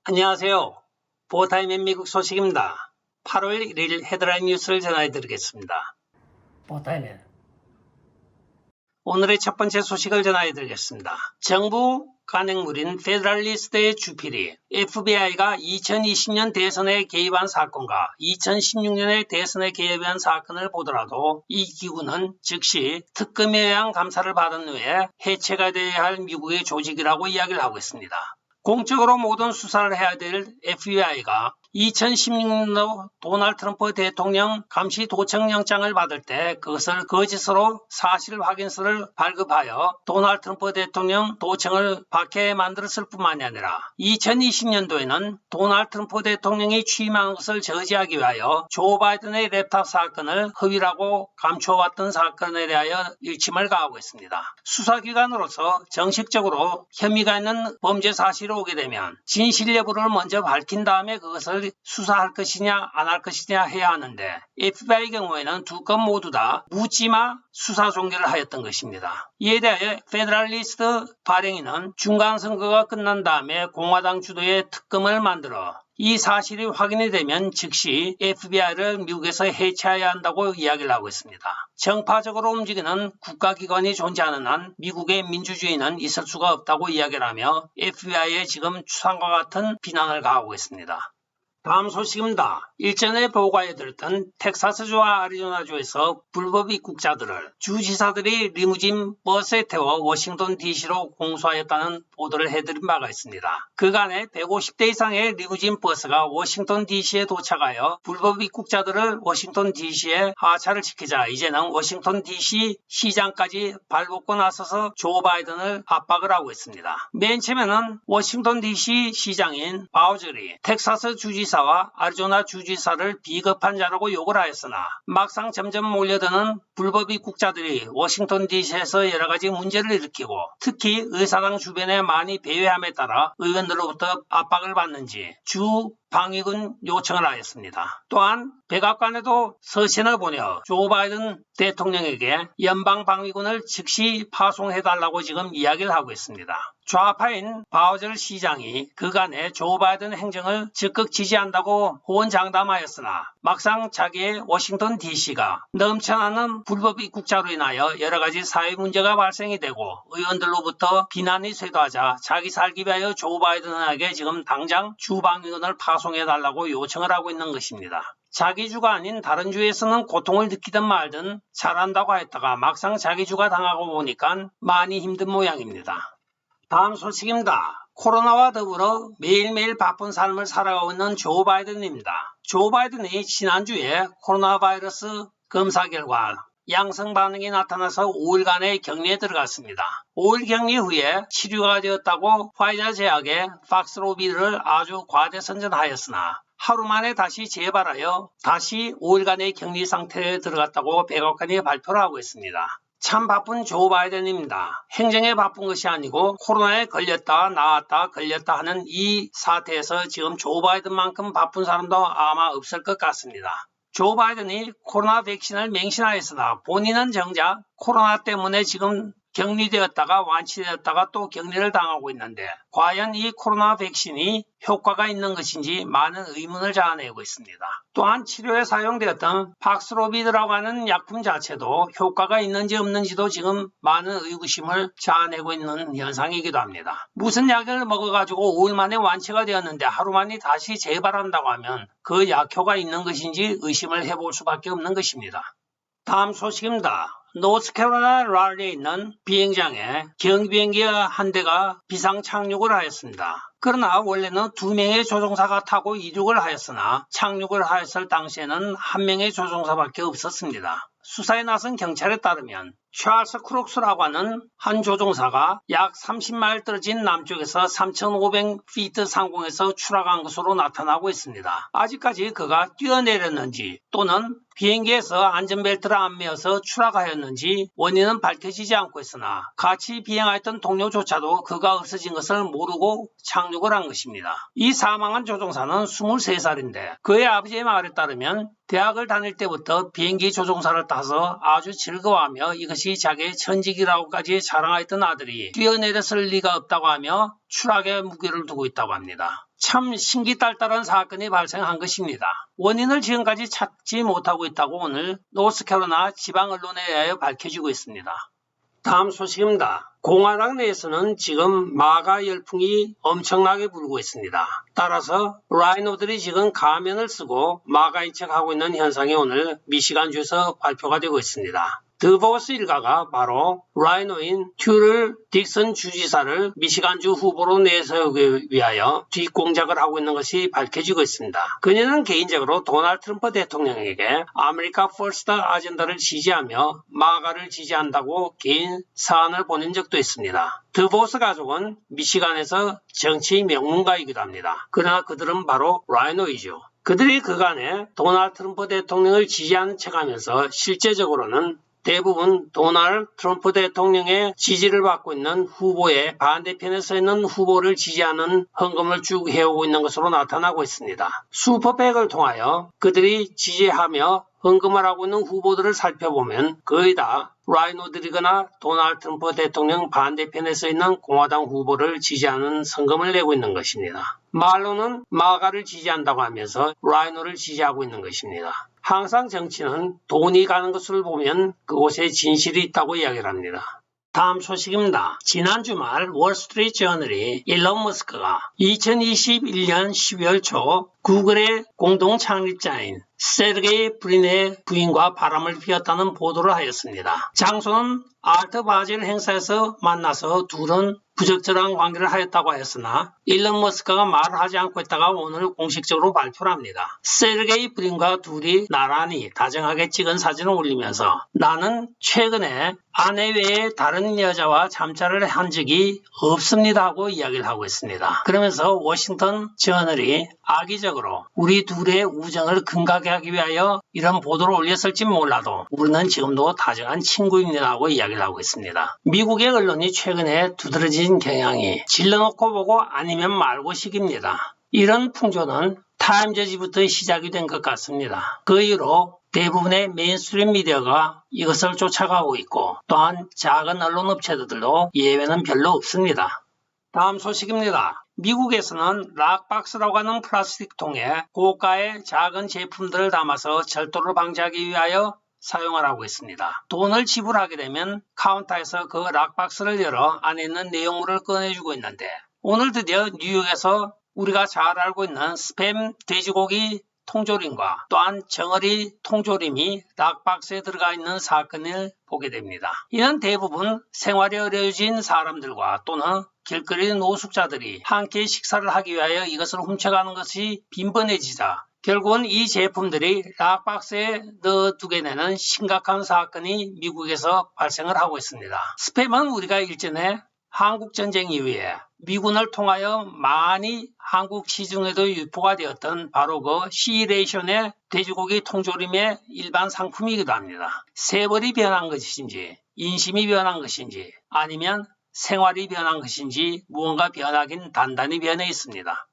안녕하세요. 보타임의 미국 소식입니다. 8월 1일 헤드라인 뉴스를 전해드리겠습니다. 보타임의 오늘의 첫 번째 소식을 전해드리겠습니다. 정부 간행물인 페더럴리스트의 주필이 FBI가 2020년 대선에 개입한 사건과 2016년의 대선에 개입한 사건을 보더라도 이 기구는 즉시 특검에 의한 감사를 받은 후에 해체가 되어야 할 미국의 조직이라고 이야기를 하고 있습니다. 공적으로 모든 수사를 해야 될 FBI가 2016년도 도널드 트럼프 대통령 감시 도청영장을 받을 때 그것을 거짓으로 사실 확인서를 발급하여 도널드 트럼프 대통령 도청을 받게 만들었을 뿐만이 아니라 2020년도에는 도널드 트럼프 대통령이 취임한 것을 저지하기 위하여 조 바이든의 랩탑 사건을 허위라고 감춰왔던 사건에 대하여 일침을 가하고 있습니다. 수사기관으로서 정식적으로 혐의가 있는 범죄 사실이 오게 되면 진실 여부를 먼저 밝힌 다음에 그것을 수사할 것이냐 안 할 것이냐 해야 하는데 FBI 경우에는 두 건 모두 다 묻지마 수사 종결을 하였던 것입니다. 이에 대해 페더럴리스트 발행인은 중간선거가 끝난 다음에 공화당 주도의 특검을 만들어 이 사실이 확인이 되면 즉시 FBI를 미국에서 해체해야 한다고 이야기를 하고 있습니다. 정파적으로 움직이는 국가기관이 존재하는 한 미국의 민주주의는 있을 수가 없다고 이야기를 하며 FBI에 지금 추상과 같은 비난을 가하고 있습니다. 다음 소식입니다. 일전에 보고해드렸던 텍사스주와 아리조나주에서 불법 입국자들을 주지사들이 리무진 버스에 태워 워싱턴 DC로 공수하였다는 보도를 해드린 바가 있습니다. 그간에 150대 이상의 리무진 버스가 워싱턴 DC에 도착하여 불법 입국자들을 워싱턴 DC에 하차를 시키자 이제는 워싱턴 DC 시장까지 발벗고 나서서 조 바이든을 압박을 하고 있습니다. 맨 처음에는 워싱턴 DC 시장인 바우저리 텍사스 주지사 와 아리조나 주지사를 비겁한 자라고 욕을 하였으나 막상 점점 몰려드는 불법 입국자들이 워싱턴 DC에서 여러가지 문제를 일으키고 특히 의사당 주변에 많이 배회함에 따라 의원들로부터 압박을 받는지 주 방위군 요청을 하였습니다. 또한 백악관에도 서신을 보내 조 바이든 대통령에게 연방방위군을 즉시 파송해달라고 지금 이야기를 하고 있습니다. 좌파인 바우저 시장이 그간의 조 바이든 행정을 적극 지지한다고 호언장담하였으나 막상 자기의 워싱턴 DC가 넘쳐나는 불법 입국자로 인하여 여러가지 사회 문제가 발생이 되고 의원들로부터 비난이 쇄도하자 자기 살기 위하여 조 바이든에게 지금 당장 주방위군을 파송해달라고 요청을 하고 있는 것입니다. 자기 주가 아닌 다른 주에서는 고통을 느끼든 말든 잘한다고 했다가 막상 자기 주가 당하고 보니까 많이 힘든 모양입니다. 다음 소식입니다. 코로나와 더불어 매일매일 바쁜 삶을 살아가고 있는 조 바이든입니다. 조 바이든이 지난주에 코로나 바이러스 검사 결과 양성 반응이 나타나서 5일간의 격리에 들어갔습니다. 5일 격리 후에 치료가 되었다고 화이자 제약의 팍스로비드를 아주 과대선전하였으나 하루 만에 다시 재발하여 다시 5일간의 격리 상태에 들어갔다고 백악관이 발표를 하고 있습니다. 참 바쁜 조 바이든입니다. 행정에 바쁜 것이 아니고 코로나에 걸렸다 나왔다 걸렸다 하는 이 사태에서 지금 조 바이든만큼 바쁜 사람도 아마 없을 것 같습니다. 조 바이든이 코로나 백신을 맹신하였으나 본인은 정작 코로나 때문에 지금 격리되었다가 완치되었다가 또 격리를 당하고 있는데 과연 이 코로나 백신이 효과가 있는 것인지 많은 의문을 자아내고 있습니다. 또한 치료에 사용되었던 팍스로비드라고 하는 약품 자체도 효과가 있는지 없는지도 지금 많은 의구심을 자아내고 있는 현상이기도 합니다. 무슨 약을 먹어가지고 5일 만에 완치가 되었는데 하루 만에 다시 재발한다고 하면 그 약효가 있는 것인지 의심을 해볼 수밖에 없는 것입니다. 다음 소식입니다. 노스캐롤라이나 랄리에 있는 비행장에 경비행기 한 대가 비상 착륙을 하였습니다. 그러나 원래는 2명의 조종사가 타고 이륙을 하였으나 착륙을 하였을 당시에는 1명의 조종사밖에 없었습니다. 수사에 나선 경찰에 따르면 찰스 크룩스라고 하는 한 조종사가 약 30마일 떨어진 남쪽에서 3,500피트 상공에서 추락한 것으로 나타나고 있습니다. 아직까지 그가 뛰어내렸는지 또는 비행기에서 안전벨트를 안 매어서 추락하였는지 원인은 밝혀지지 않고 있으나 같이 비행하였던 동료조차도 그가 없어진 것을 모르고 착륙을 한 것입니다. 이 사망한 조종사는 23살인데 그의 아버지의 말에 따르면 대학을 다닐 때부터 비행기 조종사를 타서 아주 즐거워하며 이것이 자기의 천직이라고까지 자랑하였던 아들이 뛰어내렸을 리가 없다고 하며 추락의 무게를 두고 있다고 합니다. 참 신기딸딸한 사건이 발생한 것입니다. 원인을 지금까지 찾지 못하고 있다고 오늘 노스캐롤라이나 지방 언론에 의하여 밝혀지고 있습니다. 다음 소식입니다. 공화당 내에서는 지금 마가 열풍이 엄청나게 불고 있습니다. 따라서 라이노들이 지금 가면을 쓰고 마가인 척하고 있는 현상이 오늘 미시간주에서 발표가 되고 있습니다. 드보스 일가가 바로 라이노인 튜럴 딕슨 주지사를 미시간주 후보로 내세우기 위하여 뒷공작을 하고 있는 것이 밝혀지고 있습니다. 그녀는 개인적으로 도널드 트럼프 대통령에게 아메리카 퍼스트 아젠다를 지지하며 마가를 지지한다고 개인 사안을 보낸 적도 있습니다. 드보스 가족은 미시간에서 정치 명문가이기도 합니다. 그러나 그들은 바로 라이노이죠. 그들이 그간에 도널드 트럼프 대통령을 지지하는 척하면서 실제적으로는 대부분 도널드 트럼프 대통령의 지지를 받고 있는 후보의 반대편에 서 있는 후보를 지지하는 헌금을 쭉 해오고 있는 것으로 나타나고 있습니다. 슈퍼팩을 통하여 그들이 지지하며 헌금을 하고 있는 후보들을 살펴보면 거의 다 라이노들이거나 도널드 트럼프 대통령 반대편에 서 있는 공화당 후보를 지지하는 성금을 내고 있는 것입니다. 말로는 마가를 지지한다고 하면서 라이노를 지지하고 있는 것입니다. 항상 정치는 돈이 가는 것을 보면 그곳에 진실이 있다고 이야기를 합니다. 다음 소식입니다. 지난 주말 월스트리트 저널이 일론 머스크가 2021년 12월 초 구글의 공동 창립자인 세르게이 브린의 부인과 바람을 피웠다는 보도를 하였습니다. 장소는 아트 바젤 행사에서 만나서 둘은 부적절한 관계를 하였다고 하였으나 일론 머스크가 말을 하지 않고 있다가 오늘 공식적으로 발표를 합니다. 세르게이 브린과 둘이 나란히 다정하게 찍은 사진을 올리면서 나는 최근에 아내 외에 다른 여자와 잠자를 한 적이 없습니다 하고 이야기를 하고 있습니다. 그러면서 워싱턴 저널이 악의적으로 우리 둘의 우정을 금가게 하기 위하여 이런 보도를 올렸을지 몰라도 우리는 지금도 다정한 친구입니다 하고 이야기를 하고 있습니다. 미국의 언론이 최근에 두드러진 경향이 질러놓고 보고 아니면 말고 식입니다. 이런 풍조는 타임저지부터 시작이 된 것 같습니다. 그 이후로 대부분의 메인스트림 미디어가 이것을 쫓아가고 있고 또한 작은 언론 업체들도 예외는 별로 없습니다. 다음 소식입니다. 미국에서는 락박스라고 하는 플라스틱 통에 고가의 작은 제품들을 담아서 절도를 방지하기 위하여 사용을 하고 있습니다. 돈을 지불하게 되면 카운터에서 그 락박스를 열어 안에 있는 내용물을 꺼내주고 있는데 오늘 드디어 뉴욕에서 우리가 잘 알고 있는 스팸 돼지고기 통조림과 또한 정어리 통조림이 락박스에 들어가 있는 사건을 보게 됩니다. 이는 대부분 생활이 어려워진 사람들과 또는 길거리 노숙자들이 함께 식사를 하기 위하여 이것을 훔쳐가는 것이 빈번해지자 결국은 이 제품들이 락박스에 넣어두게 되는 심각한 사건이 미국에서 발생을 하고 있습니다. 스팸은 우리가 일전에 한국전쟁 이후에 미군을 통하여 많이 한국 시중에도 유포가 되었던 바로 그 시레이션의 돼지고기 통조림의 일반 상품이기도 합니다. 세벌이 변한 것인지 인심이 변한 것인지 아니면 생활이 변한 것인지 무언가 변하긴 단단히 변해 있습니다.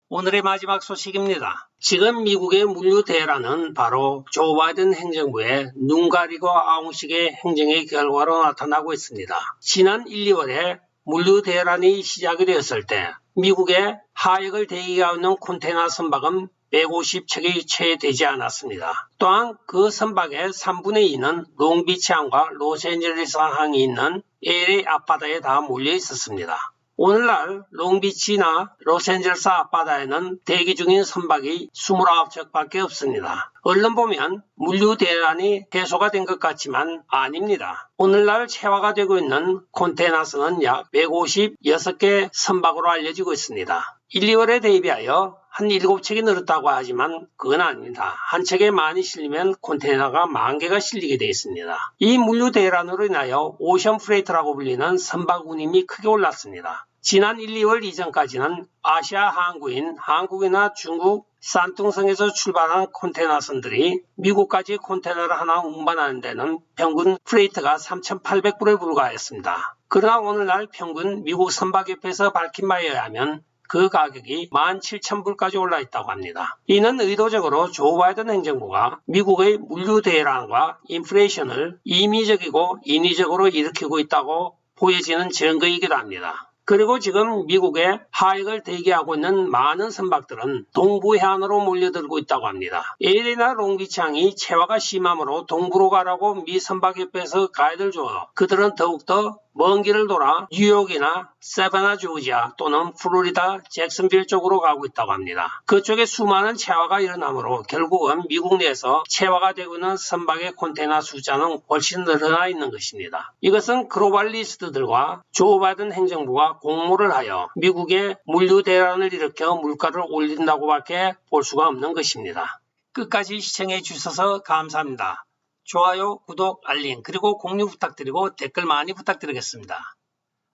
오늘의 마지막 소식입니다. 지금 미국의 물류 대란은 바로 조 바이든 행정부의 눈 가리고 아웅식의 행정의 결과로 나타나고 있습니다. 지난 1, 2월에 물류 대란이 시작이 되었을 때 미국의 하역을 대기하고 있는 컨테이너 선박은 150척이 채 되지 않았습니다. 또한 그 선박의 3분의 2는 롱비치항과 로스앤젤레스 항이 있는 LA 앞바다에 다 몰려 있었습니다. 오늘날 롱비치나 로스앤젤레스 앞바다에는 대기 중인 선박이 29척밖에 없습니다. 얼른 보면 물류 대란이 해소가 된 것 같지만 아닙니다. 오늘날 채화가 되고 있는 컨테이너 수는 약 156개 선박으로 알려지고 있습니다. 1, 2월에 대비하여 한 7척이 늘었다고 하지만 그건 아닙니다. 한 척에 많이 실리면 컨테이너가 10,000개가 실리게 되어 있습니다. 이 물류 대란으로 인하여 오션 프레이트라고 불리는 선박 운임이 크게 올랐습니다. 지난 1, 2월 이전까지는 아시아 항구인 한국이나 중국 산둥성에서 출발한 컨테이너선들이 미국까지 컨테이너를 하나 운반하는 데는 평균 프레이트가 3,800불에 불과했습니다. 그러나 오늘날 평균 미국 선박협회에서 밝힌 바에 의하면 그 가격이 17,000불까지 올라 있다고 합니다. 이는 의도적으로 조 바이든 행정부가 미국의 물류 대란과 인플레이션을 임의적이고 인위적으로 일으키고 있다고 보여지는 증거이기도 합니다. 그리고 지금 미국의 하익을 대기하고 있는 많은 선박들은 동부 해안으로 몰려들고 있다고 합니다. 에일이나 롱비치항이 채화가 심하므로 동부로 가라고 미 선박협회에서 가이드를 주어 그들은 더욱더 먼 길을 돌아 뉴욕이나 세바나 조지아 또는 플로리다 잭슨빌 쪽으로 가고 있다고 합니다. 그쪽에 수많은 채화가 일어나므로 결국은 미국 내에서 채화가 되고 있는 선박의 컨테이너 숫자는 훨씬 늘어나 있는 것입니다. 이것은 글로벌리스트들과 조 바이든 행정부가 공모를 하여 미국의 물류 대란을 일으켜 물가를 올린다고밖에 볼 수가 없는 것입니다. 끝까지 시청해 주셔서 감사합니다. 좋아요, 구독, 알림, 그리고 공유 부탁드리고 댓글 많이 부탁드리겠습니다.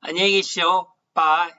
안녕히 계십시오. 바이.